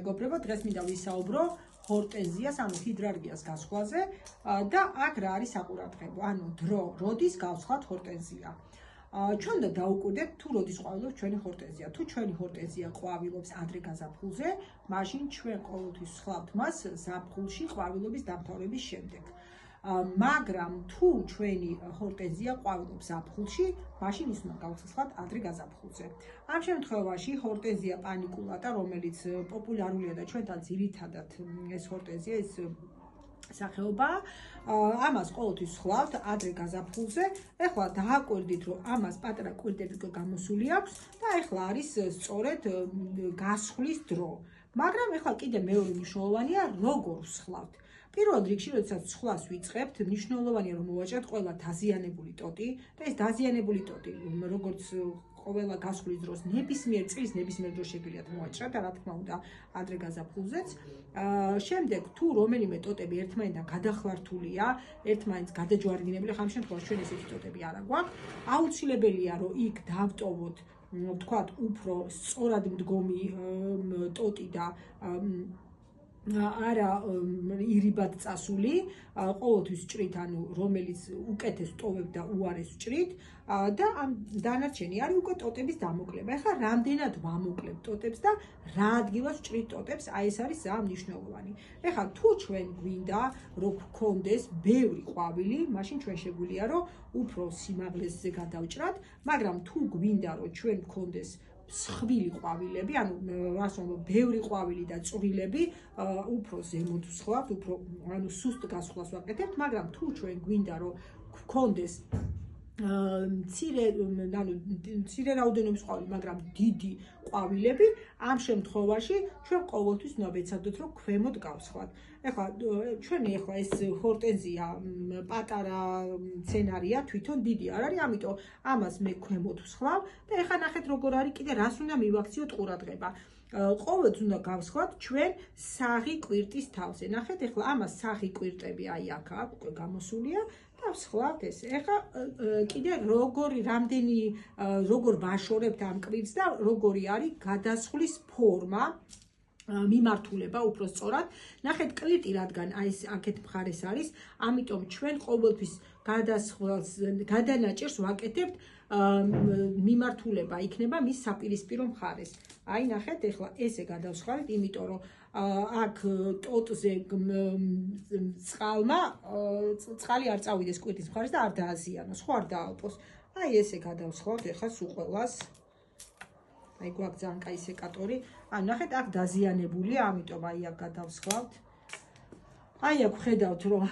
მეგობრებო, დღეს მინდა ვისაუბრო ჰორტენზიას, ანუ ჰიდრარგიას გასხვაზე და აქ რა არის საყურადღებო, ანუ დრო, როდის გავსხავთ ჰორტენზია. ჩვენ და დაუკვირდეთ თუ როდის ყვავილობს ჩვენი ჰორტენზია. თუ ჩვენი ჰორტენზია ყვავილობს ადრე გაზაფხულზე, მაშინ ჩვენ ყოველთვის ვსხავთ მას ზაფხულში ყვავილობის დამთავრების შემდეგ. მაგრამ თუ ჩვენი ჰორტენზია ყვავილობს ზაფხულში, მაშინ ის უნდა გავხსნათ ადრე გაზაფხულზე. ამ შემთხვევაში ჰორტენზია პანიკულატა, რომელიც პოპულარულია და ჩვენთან ძირითადად ეს ჰორტენზია ეს სახეობა, ამას ყოველთვის ვსხავთ ადრე გაზაფხულზე. ეხლა დააკვირდით, რომ ამას პატარა კვირტები გამოსული აქვს და ეხლა არის სწორედ გასხლის დრო. მაგრამ ეხლა კიდე მეორე მნიშვნელოვანია, როგორ ვსხავთ. პირველ რიგში, როდესაც სხლას ვიწყებთ, მნიშვნელოვანია რომ მოვაჭრათ ყველა დაზიანებული ტოტი და ეს დაზიანებული ტოტი, როგორც ყველა გასხლის დროს ნებისმიერ წლის ნებისმიერ დროს შეგიძლიათ მოვაჭრათ და რა თქმა უნდა ადრე გაზაფხულზეც. შემდეგ თუ რომელიმე ტოტები ერთმანეთთან გადახლართულია, ერთმანეთს გადაჯვარგინებული, ხამ შემთხვევაში ჩვენ ესეთი ტოტები არ აგვაქვს, აუცილებელია რომ იქ დავტოვოთ, ვთქვათ, უფრო სწორად მდგომი ტოტი და არა ირიბად წასული, ყოველთვის ვჭრით, ანუ რომელიც უკეთეს ტოვებ და უარეს ვჭრით და ამ დანარჩენი არის უკვე ტოტების დამოკლება. ეხლა რამდენად ვამოკლებ ტოტებს და რა ადგილას ვჭრით ტოტებს, აი ეს არის ძალიან მნიშვნელოვანი. ეხლა თუ ჩვენ გვინდა რომ გქონდეს ბევრი ყვავილი, მაშინ ჩვენ შეგვიძლია რომ უფრო სიმაღლეზე გადავჭრათ, მაგრამ თუ გვინდა რომ ჩვენ გქონდეს მსხვილი ყვავილები, ანუ რას ვამბობ, ბევრი ყვავილი და წვრილები, უფრო ზემოთ ვსხავთ, უფრო ანუ სუსტ გასხლას ვაკეთებთ, მაგრამ თუ ჩვენ გვინდა რომ გქონდეს მცირე რაოდენობის ყვავილი, მაგრამ დიდი ყვავილები, ამ შემთხვევაში ჩვენ ყოველთვის უნდა ვეცადოთ რომ ქვემოთ გავსხავთ. ეხლა ჩვენი ეს ჰორტენზია პატარა მცენარეა, თვითონ დიდი არ არის, ამიტომ ამას მე ქვემოთ ვსხავ და ეხლა ნახეთ როგორ არის კიდე რას უნდა მივაქციოთ ყურადღება. ყოველთვის უნდა გავსხავთ ჩვენ საღი კვირტის თავზე. ნახეთ, ეხლა ამას საღი კვირტები აი აქ აქვს, უკვე გამოსულია და ვსხავთ ეს. ეხლა კიდე როგორ ვაშორებთ ამ კვირტს და როგორი არის გადასხლის ფორმა, მიმართულება უფრო სწორად. ნახეთ, კვირტი რადგან აი ეს აქეთ მხარეს არის, ამიტომ ჩვენ ყოველთვის გადასხლას გადანაჭერს ვაკეთებთ მიმართულება იქნება მის საპირისპირო მხარეს. აი ნახეთ, ეხლა ესე გადავსხავთ, იმიტომ რომ აქ ტოტზე წყალი არ წავიდეს კვირტის მხარეს და არ დააზიანოს, ხო არ დაალპოს. აი ესე გადავსხავთ ეხლა სულ ყველას. აი გვაქვს ძალიან კაი სეკატორი. ანუ ნახეთ, აქ დაზიანებულია, ამიტომ აი აქ გადავსხავთ. აი აქ ხედავთ, რომ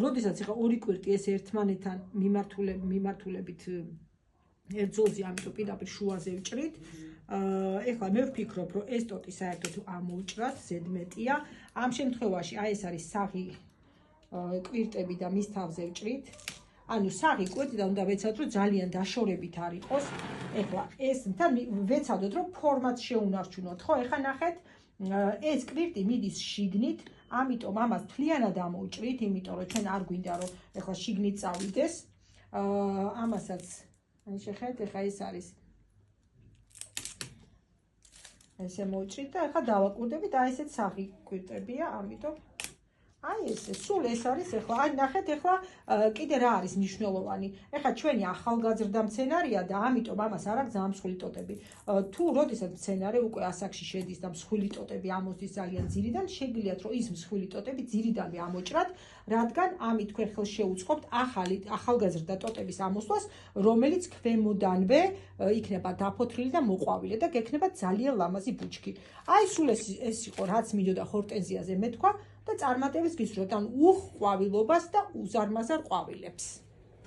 როდესაც ეხლა ორი კვირტი ეს ერთმანეთთან მიმართულებით ერთ ძოლზე, ამიტომ პირდაპირ შუაზე ვჭრით. ეხლა მე ვფიქრობ, რომ ეს ტოტი საერთოდ ამოვჭრათ, ზედმეტია. ამ შემთხვევაში აი ეს არის საღი კვირტები და მის თავზე ვჭრით. ანუ საღი კვირტი და უნდა ვეცადოთ, რომ ძალიან დაშორებით არ იყოს. ეხლა ეს თან ვეცადოთ, რომ ფორმაც შეუნარჩუნოთ, ხო? ეხლა ნახეთ, ეს კვირტი მიდის შიგნით, ამიტომ ამას მთლიანად ამოვჭრით, იმიტომ რომ ჩვენ არ გვინდა რომ ეხლა შიგნით წავიდეს. ამასაც აი შეხედეთ, ეხლა ეს არის ესე მოვჭრით და ეხლა დავაკვირდებით, აი ესეც საღი კვირტებია, ამიტომ აი ესე, სულ ეს არის ეხლა, აი ნახეთ, ეხლა კიდე რა არის მნიშვნელოვანი. ეხლა ჩვენი ახალგაზრდა მცენარეა და ამიტომ ამას არ აქვს ძალიან მსხვილი ტოტები. თუ როდესაც მცენარე უკვე ასაკში შედის და მსხვილი ტოტები ამოსდის ძალიან ძირიდან, შეგიძლიათ რომ ის მსხვილი ტოტები ძირიდანვე ამოჭრათ, რადგან ამით თქვენ ხელს შეუწყობთ ახალგაზრდა ტოტების ამოსვლას, რომელიც ქვემოდანვე იქნება დაფოთლილი და მოყვავილი და გექნება ძალიან ლამაზი ბუჩქი. აი სულ ეს იყო რაც მინდოდა ჰორტენზიაზე მე თქვა და წარმატებას გისურვებთ, ანუ უყვავილობას და უზარმაზარ ყვავილებს.